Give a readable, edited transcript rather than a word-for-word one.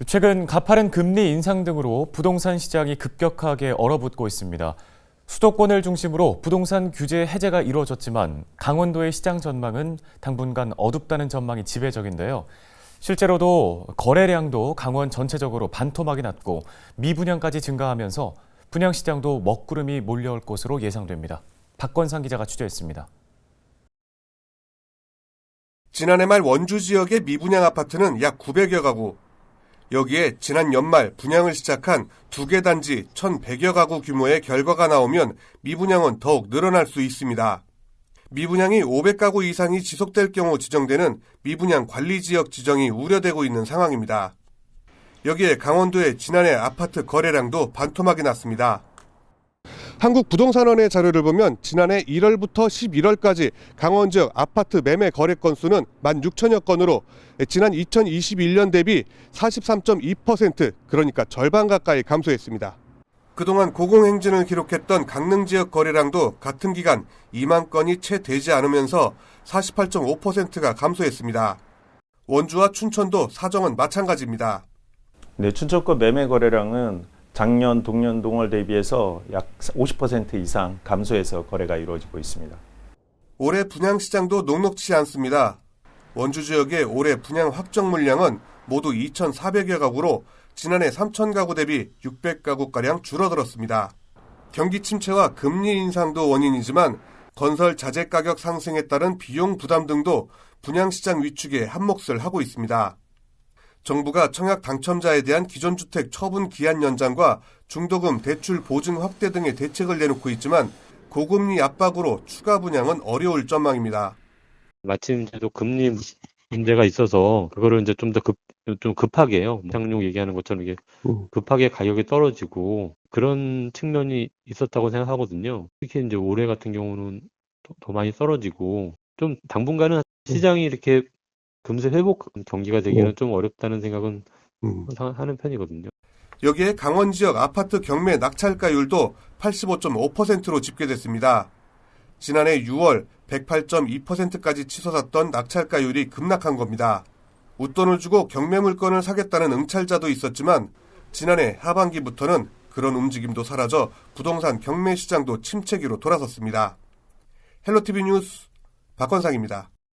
최근 가파른 금리 인상 등으로 부동산 시장이 급격하게 얼어붙고 있습니다. 수도권을 중심으로 부동산 규제 해제가 이루어졌지만 강원도의 시장 전망은 당분간 어둡다는 전망이 지배적인데요. 실제로도 거래량도 강원 전체적으로 반토막이 났고 미분양까지 증가하면서 분양시장도 먹구름이 몰려올 것으로 예상됩니다. 박건상 기자가 취재했습니다. 지난해 말 원주 지역의 미분양 아파트는 약 900여 가구, 여기에 지난 연말 분양을 시작한 2개 단지 1,100여 가구 규모의 결과가 나오면 미분양은 더욱 늘어날 수 있습니다. 미분양이 500가구 이상이 지속될 경우 지정되는 미분양 관리지역 지정이 우려되고 있는 상황입니다. 여기에 강원도의 지난해 아파트 거래량도 반토막이 났습니다. 한국부동산원의 자료를 보면 지난해 1월부터 11월까지 강원 지역 아파트 매매 거래 건수는 16,000여 건으로 지난 2021년 대비 43.2%, 그러니까 절반 가까이 감소했습니다. 그동안 고공행진을 기록했던 강릉 지역 거래량도 같은 기간 2만 건이 채 되지 않으면서 48.5%가 감소했습니다. 원주와 춘천도 사정은 마찬가지입니다. 네, 춘천권 매매 거래량은 작년 동년 동월 대비해서 약 50% 이상 감소해서 거래가 이루어지고 있습니다. 올해 분양시장도 녹록지 않습니다. 원주 지역의 올해 분양 확정 물량은 모두 2,400여 가구로 지난해 3,000가구 대비 600가구가량 줄어들었습니다. 경기 침체와 금리 인상도 원인이지만 건설 자재 가격 상승에 따른 비용 부담 등도 분양시장 위축에 한몫을 하고 있습니다. 정부가 청약 당첨자에 대한 기존주택 처분 기한 연장과 중도금 대출 보증 확대 등의 대책을 내놓고 있지만 고금리 압박으로 추가 분양은 어려울 전망입니다. 마침 이제 또 금리 문제가 있어서 그거를 이제 좀 급하게요. 상용 얘기하는 것처럼 이게 급하게 가격이 떨어지고 그런 측면이 있었다고 생각하거든요. 특히 이제 올해 같은 경우는 더 많이 떨어지고 좀 당분간은 시장이 이렇게 금세 회복 경기가 되기는 좀 어렵다는 생각은 항상 하는 편이거든요. 여기에 강원 지역 아파트 경매 낙찰가율도 85.5%로 집계됐습니다. 지난해 6월 108.2%까지 치솟았던 낙찰가율이 급락한 겁니다. 웃돈을 주고 경매 물건을 사겠다는 응찰자도 있었지만 지난해 하반기부터는 그런 움직임도 사라져 부동산 경매 시장도 침체기로 돌아섰습니다. 헬로티비 뉴스 박건상입니다.